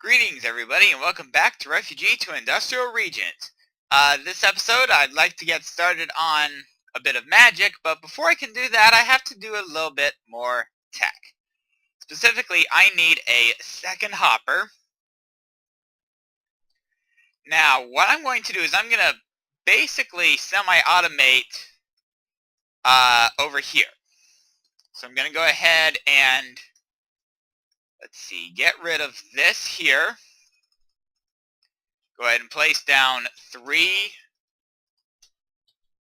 Greetings everybody and welcome back to Refugee to Industrial Regent. This episode I'd like to get started on a bit of magic, but before I can do that I have to do a little bit more tech. Specifically, I need a second hopper. Now what I'm going to do is I'm going to basically semi-automate over here. So I'm going to go ahead and, let's see, get rid of this here. Go ahead and place down 3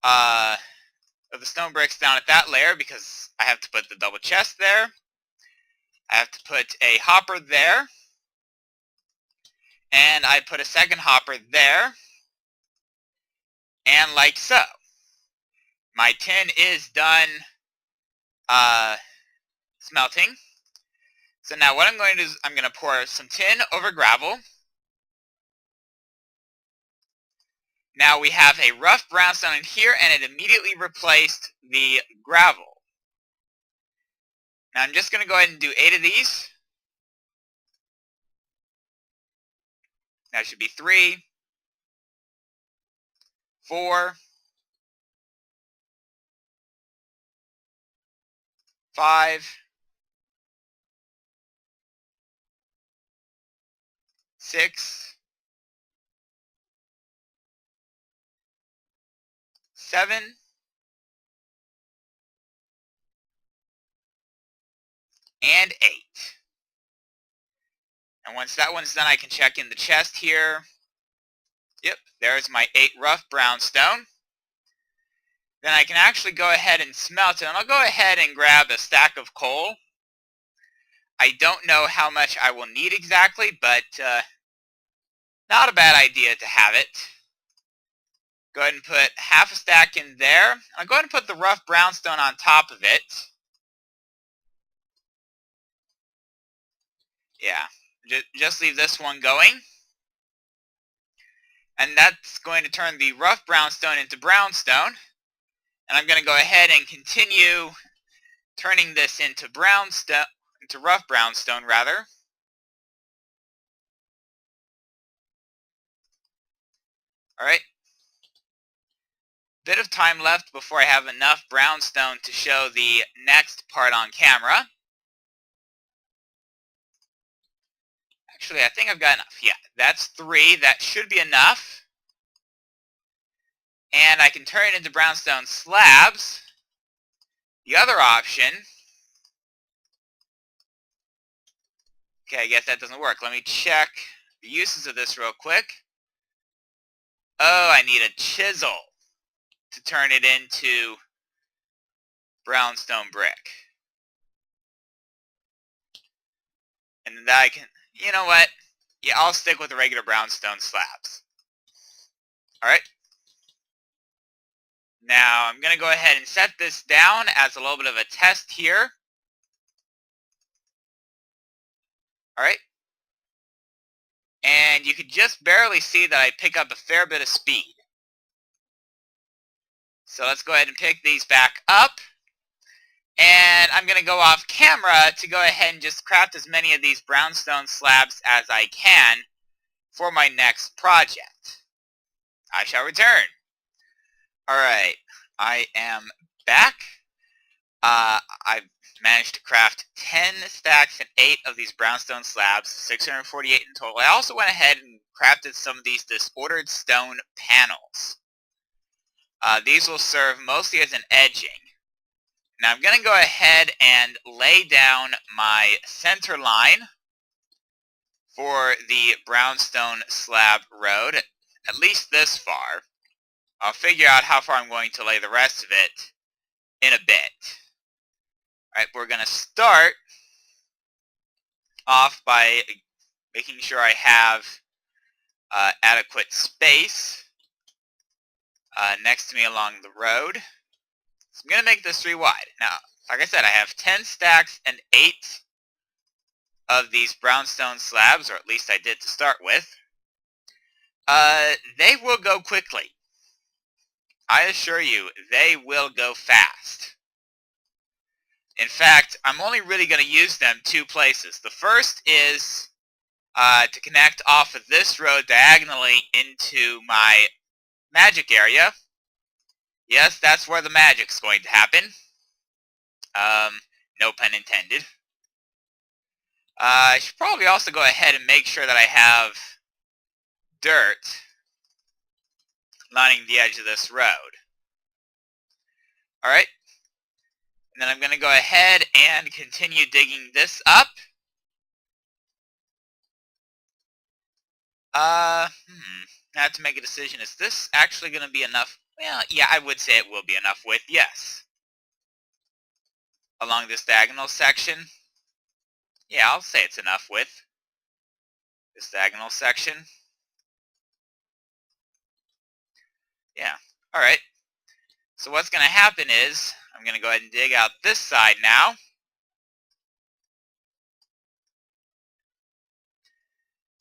of the stone bricks down at that layer because I have to put the double chest there. I have to put a hopper there. And I put a second hopper there. And like so. My tin is done smelting. So now what I'm going to do is I'm going to pour some tin over gravel. Now we have a rough brownstone in here and it immediately replaced the gravel. Now I'm just going to go ahead and do 8 of these. That should be 3, 4, 5, 6, 7, and 8. And once that one's done, I can check in the chest here. Yep, there's my 8 rough brownstone. Then I can actually go ahead and smelt it. And I'll go ahead and grab a stack of coal. I don't know how much I will need exactly, but not a bad idea to have it. Go ahead and put half a stack in there. I'll go ahead and put the rough brownstone on top of it. Yeah, just leave this one going. And that's going to turn the rough brownstone into brownstone. And I'm going to go ahead and continue turning this into rough brownstone rather. Alright. Bit of time left before I have enough brownstone to show the next part on camera. Actually, I think I've got enough. Yeah, that's 3. That should be enough. And I can turn it into brownstone slabs. The other option... Okay, I guess that doesn't work. Let me check the uses of this real quick. Oh, I need a chisel to turn it into brownstone brick. And then I can... You know what? Yeah, I'll stick with the regular brownstone slabs. Alright. Now, I'm going to go ahead and set this down as a little bit of a test here. Alright. And you can just barely see that I pick up a fair bit of speed. So let's go ahead and pick these back up. And I'm going to go off camera to go ahead and just craft as many of these brownstone slabs as I can for my next project. I shall return. Alright, I am back. I've managed to craft 10 stacks and 8 of these brownstone slabs, 648 in total. I also went ahead and crafted some of these disordered stone panels. These will serve mostly as an edging. Now I'm going to go ahead and lay down my center line for the brownstone slab road, at least this far. I'll figure out how far I'm going to lay the rest of it in a bit. Alright, we're going to start off by making sure I have adequate space next to me along the road. So I'm going to make this 3 wide. Now, like I said, I have 10 stacks and 8 of these brownstone slabs, or at least I did to start with. They will go quickly. I assure you, they will go fast. In fact, I'm only really going to use them 2 places. The first is to connect off of this road diagonally into my magic area. Yes, that's where the magic's going to happen. No pun intended. I should probably also go ahead and make sure that I have dirt lining the edge of this road. Alright. And then I'm going to go ahead and continue digging this up. I have to make a decision. Is this actually going to be enough? Well, yeah, I would say it will be enough width, yes. Along this diagonal section. Yeah, I'll say it's enough width. This diagonal section. Yeah, alright. So what's going to happen is, I'm going to go ahead and dig out this side now.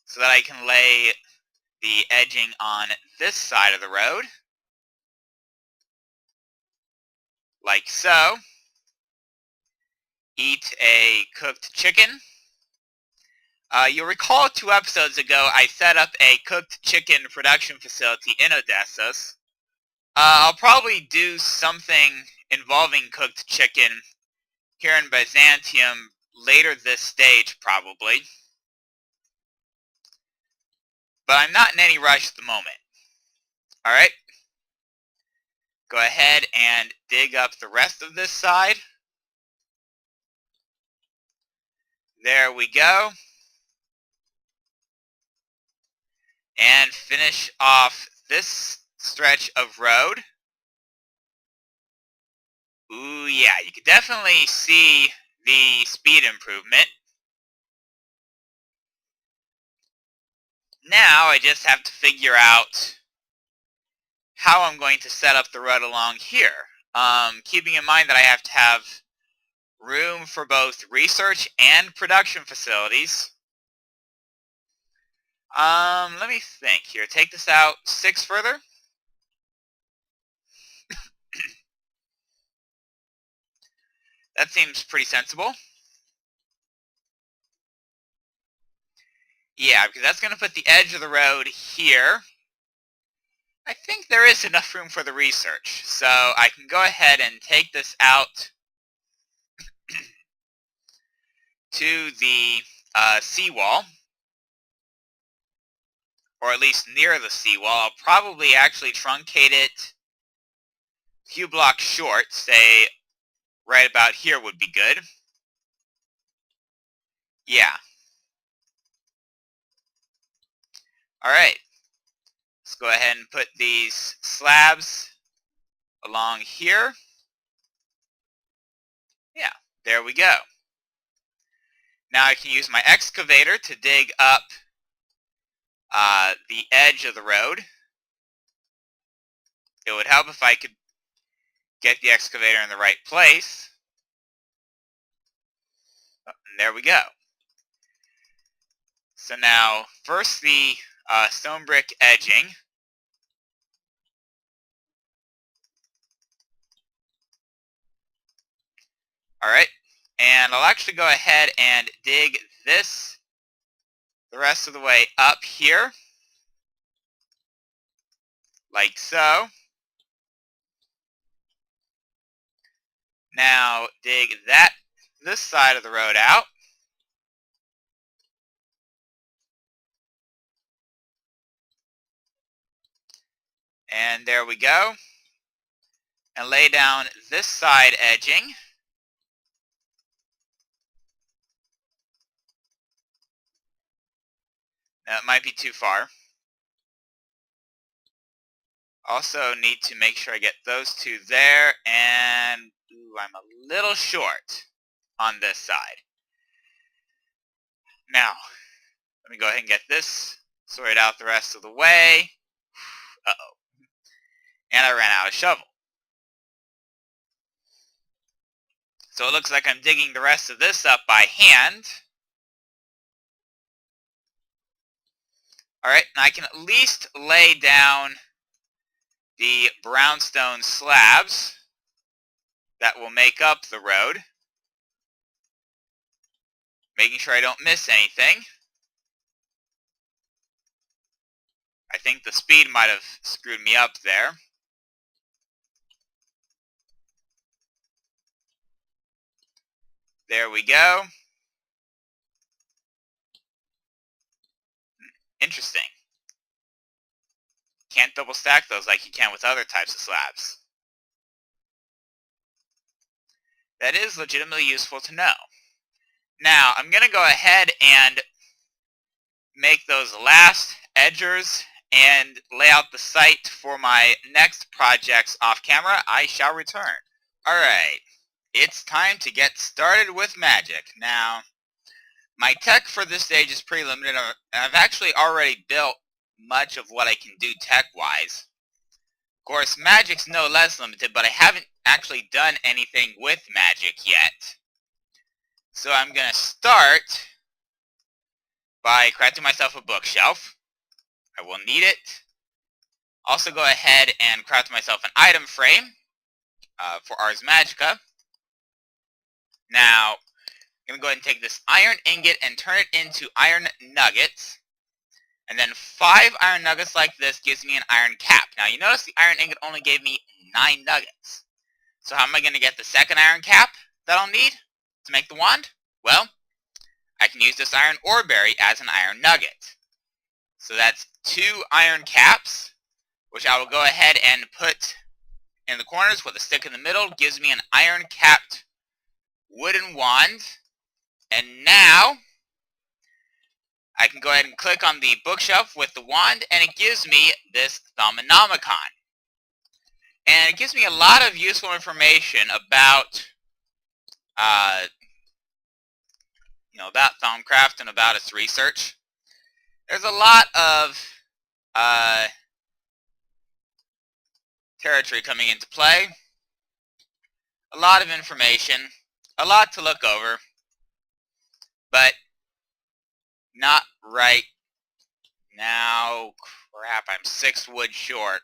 So that I can lay the edging on this side of the road. Like so. Eat a cooked chicken. You'll recall 2 episodes ago I set up a cooked chicken production facility in Odessos. I'll probably do something involving cooked chicken here in Byzantium later this stage, probably. But I'm not in any rush at the moment. Alright. Go ahead and dig up the rest of this side. There we go. And finish off this stretch of road. Ooh, yeah, you can definitely see the speed improvement. Now I just have to figure out how I'm going to set up the road along here. Keeping in mind that I have to have room for both research and production facilities. Let me think here. Take this out 6 further. That seems pretty sensible. Yeah, because that's going to put the edge of the road here. I think there is enough room for the research, so I can go ahead and take this out to the seawall, or at least near the seawall. I'll probably actually truncate it a few blocks short, say right about here would be good. Yeah. Alright. Let's go ahead and put these slabs along here. Yeah, there we go. Now I can use my excavator to dig up the edge of the road. It would help if I could get the excavator in the right place. And there we go. So now, first the stone brick edging. Alright, and I'll actually go ahead and dig this the rest of the way up here. Like so. Now dig this side of the road out. And there we go. And lay down this side edging. Now it might be too far. Also need to make sure I get those 2 there, and ooh, I'm a little short on this side. Now, let me go ahead and get this sorted out the rest of the way. Uh-oh. And I ran out of shovel. So it looks like I'm digging the rest of this up by hand. Alright, and I can at least lay down the brownstone slabs that will make up the road. Making sure I don't miss anything. I think the speed might have screwed me up there. There we go. Interesting. Can't double stack those like you can with other types of slabs. That is legitimately useful to know. Now, I'm going to go ahead and make those last edgers and lay out the site for my next projects off camera. I shall return. Alright, it's time to get started with magic. Now, my tech for this stage is pretty limited, and I've actually already built much of what I can do tech-wise. Of course, magic's no less limited, but I haven't actually done anything with magic yet. So I'm going to start by crafting myself a bookshelf. I will need it. Also go ahead and craft myself an item frame for Ars Magica. Now, I'm going to go ahead and take this iron ingot and turn it into iron nuggets. And then 5 iron nuggets like this gives me an iron cap. Now, you notice the iron ingot only gave me 9 nuggets. So how am I going to get the second iron cap that I'll need to make the wand? Well, I can use this iron ore berry as an iron nugget. So that's 2 iron caps, which I will go ahead and put in the corners with a stick in the middle. Gives me an iron capped wooden wand. And now I can go ahead and click on the bookshelf with the wand, and it gives me this Thaumonomicon. And it gives me a lot of useful information about about Thaumcraft and about its research. There's a lot of territory coming into play, a lot of information, a lot to look over, but not right now. Crap, I'm 6 wood short.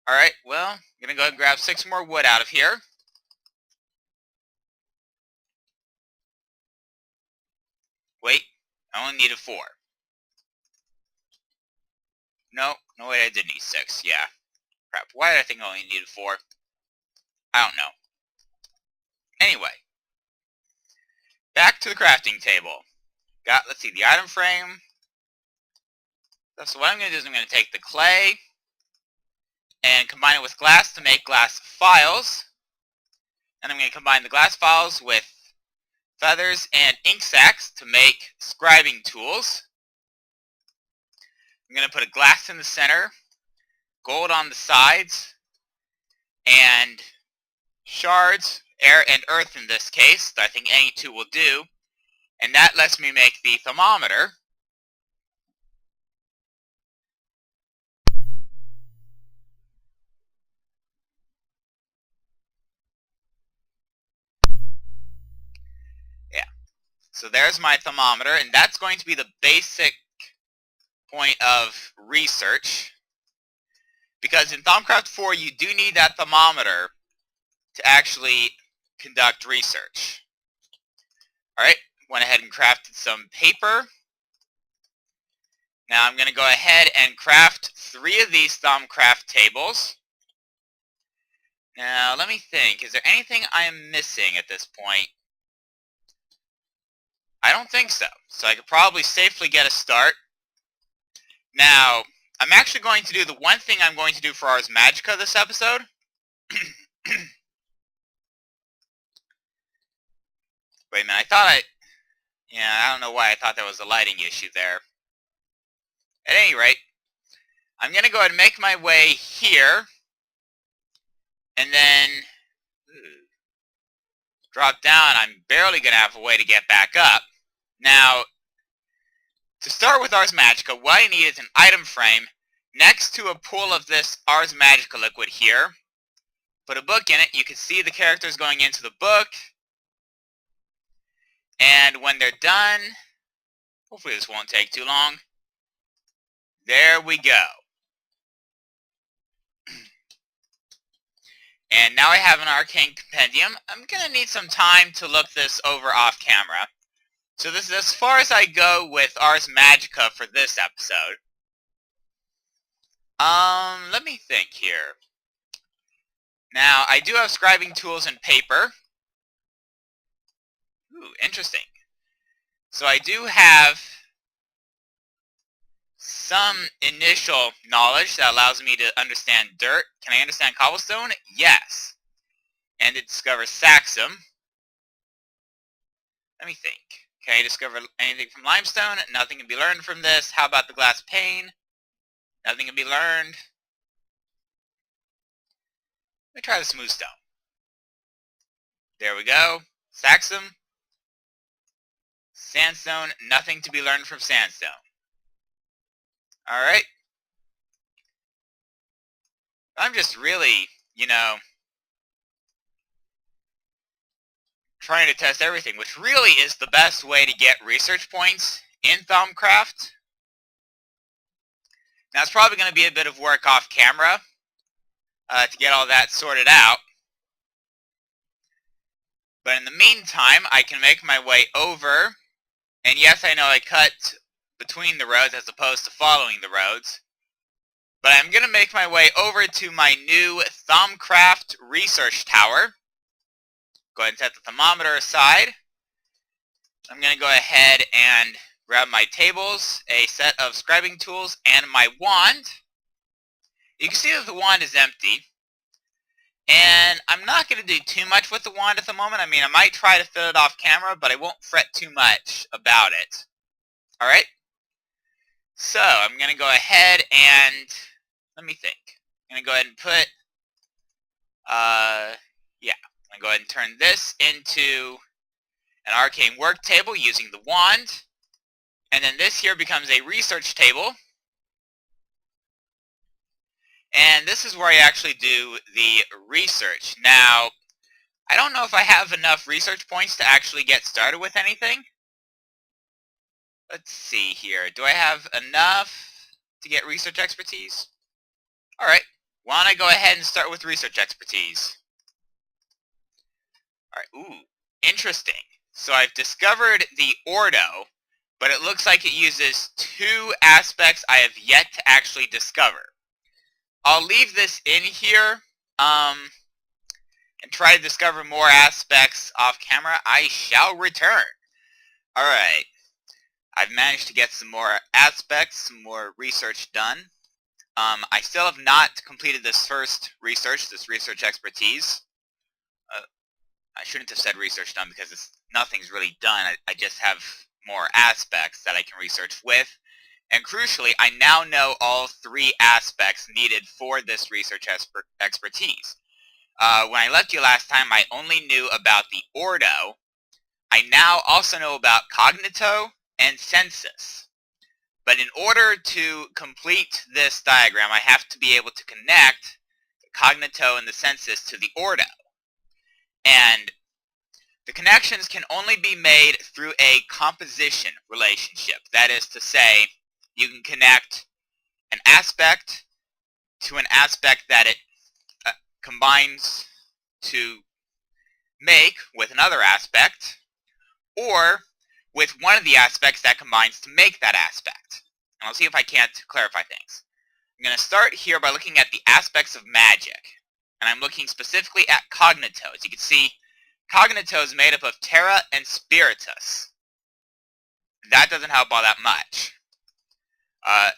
Alright, well, I'm going to go ahead and grab 6 more wood out of here. Wait, I only needed 4. No, wait, I did need 6, yeah. Crap, why did I think I only needed 4? I don't know. Anyway, back to the crafting table. Got, let's see, the item frame. So what I'm going to do is I'm going to take the clay and combine it with glass to make glass files. And I'm going to combine the glass files with feathers and ink sacs to make scribing tools. I'm going to put a glass in the center, gold on the sides, and shards, air and earth in this case, I think any 2 will do. And that lets me make the thermometer. Yeah. So there's my thermometer, and that's going to be the basic point of research. Because in Thaumcraft 4, you do need that thermometer to actually conduct research. Alright, went ahead and crafted some paper. Now I'm going to go ahead and craft 3 of these Thaumcraft tables. Now let me think, is there anything I am missing at this point? I don't think so. So I could probably safely get a start. Now, I'm actually going to do the one thing I'm going to do for Ars Magica this episode. Wait a minute, I don't know why I thought there was a lighting issue there. At any rate, I'm going to go ahead and make my way here, and then drop down. I'm barely going to have a way to get back up. Now, to start with Ars Magica, what I need is an item frame next to a pool of this Ars Magica liquid here. Put a book in it. You can see the characters going into the book. And when they're done, hopefully this won't take too long. There we go. And now I have an arcane compendium. I'm going to need some time to look this over off camera. So this is as far as I go with Ars Magica for this episode. Let me think here. Now, I do have scribing tools and paper. Ooh, interesting. So I do have some initial knowledge that allows me to understand dirt. Can I understand cobblestone? Yes. And to discover saxum. Let me think. Can I discover anything from limestone? Nothing can be learned from this. How about the glass pane? Nothing can be learned. Let me try the smooth stone. There we go. Saxum. Sandstone. Nothing to be learned from sandstone. Alright. I'm just really, trying to test everything, which really is the best way to get research points in Thaumcraft. Now, it's probably going to be a bit of work off camera to get all that sorted out. But in the meantime, I can make my way over. And yes, I know I cut between the roads as opposed to following the roads. But I'm going to make my way over to my new Thaumcraft research tower. Go ahead and set the thermometer aside. I'm going to go ahead and grab my tables, a set of scribing tools, and my wand. You can see that the wand is empty. And I'm not going to do too much with the wand at the moment. I mean, I might try to fill it off camera, but I won't fret too much about it. Alright? So, I'm going to go ahead and... let me think. I'm going to go ahead and put... yeah. I'm going to go ahead and turn this into an arcane work table using the wand. And then this here becomes a research table. And this is where I actually do the research. Now, I don't know if I have enough research points to actually get started with anything. Let's see here. Do I have enough to get research expertise? Alright. Why don't I go ahead and start with research expertise? Alright, ooh, interesting. So I've discovered the Ordo, but it looks like it uses two aspects I have yet to actually discover. I'll leave this in here, and try to discover more aspects off camera. I shall return. Alright. I've managed to get some more aspects, some more research done. I still have not completed this first research, this research expertise. I shouldn't have said research done because nothing's really done. I just have more aspects that I can research with. And crucially, I now know all three aspects needed for this research expertise. When I left you last time, I only knew about the Ordo. I now also know about Cognito and Census. But in order to complete this diagram, I have to be able to connect the Cognito and the Census to the Ordo. And the connections can only be made through a composition relationship. That is to say, you can connect an aspect to an aspect that it combines to make with another aspect, or with one of the aspects that combines to make that aspect. And I'll see if I can't clarify things. I'm going to start here by looking at the aspects of magic. And I'm looking specifically at Cognito. As you can see, Cognito is made up of Terra and Spiritus. That doesn't help all that much.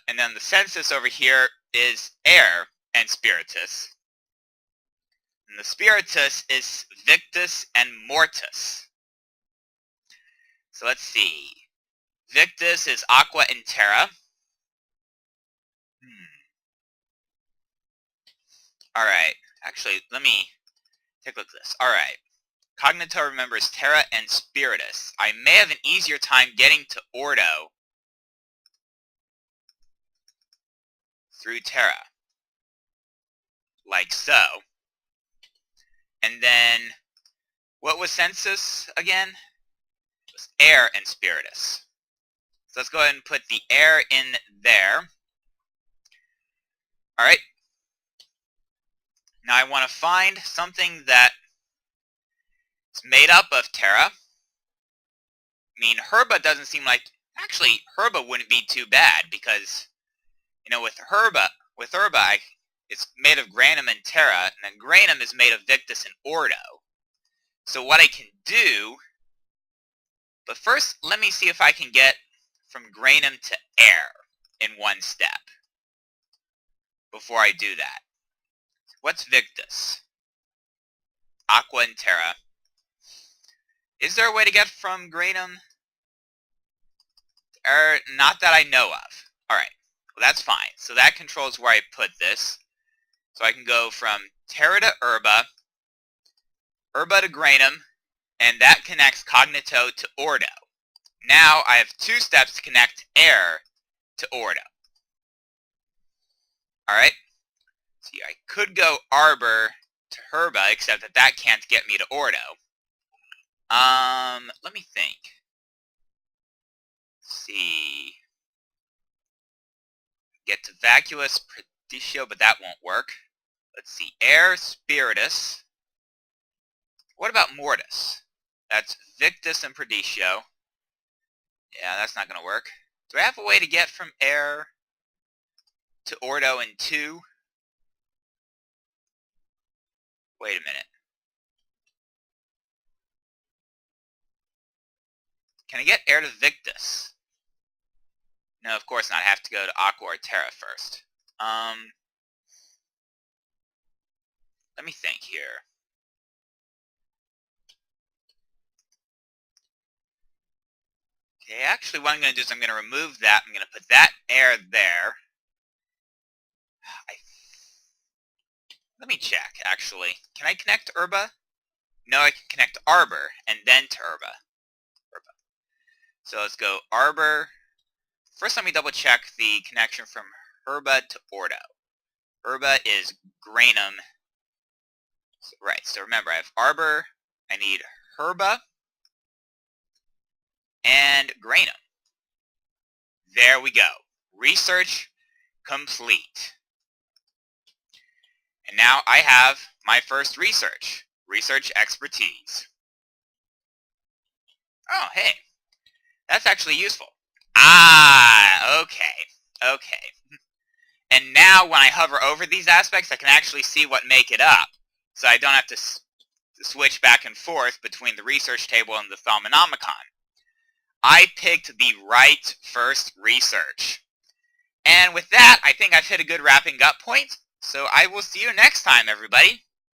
And then the Census over here is Air and Spiritus. And the Spiritus is Victus and Mortis. So let's see. Victus is Aqua and Terra. Alright. Actually, let me take a look at this. Alright. Cognito remembers Terra and Spiritus. I may have an easier time getting to Ordo through Terra. Like so. And then, what was Census again? It was Air and Spiritus. So let's go ahead and put the Air in there. Alright. Now I want to find something that is made up of Terra. mean, herba doesn't seem like... Actually, herba wouldn't be too bad, because, you know, with herba, it's made of granum and terra, and then granum is made of victus and ordo. So what I can do... But first, let me see if I can get from granum to air in one step before I do that. What's victus? Aqua and terra. Is there a way to get from granum? Not that I know of. Alright, well that's fine. So that controls where I put this. So I can go from terra to herba, herba to granum, and that connects cognito to ordo. Now I have 2 steps to connect air to ordo. Alright, see, I could go arbor to herba, except that that can't get me to ordo. Let me think. Let's see. Get to vacuous proditio, but that won't work. Let's see, air, spiritus. What about mortis? That's victus and proditio. Yeah, that's not going to work. Do I have a way to get from air to ordo in 2? Wait a minute. Can I get air to victus? No, of course not. I have to go to aqua or terra first. Let me think here. Okay, actually what I'm going to do is I'm going to remove that. I'm going to put that air there. Let me check, actually. Can I connect to herba? No, I can connect to arbor, and then to herba. So let's go arbor. First, let me double check the connection from herba to ordo. Herba is granum. Right, so remember, I have arbor, I need herba, and granum. There we go. Research complete. And now I have my first research expertise. Oh, hey. That's actually useful. Ah, okay. And now when I hover over these aspects, I can actually see what make it up. So I don't have to switch back and forth between the research table and the Thaumonomicon. I picked the right first research. And with that, I think I've hit a good wrapping up point. So I will see you next time, everybody.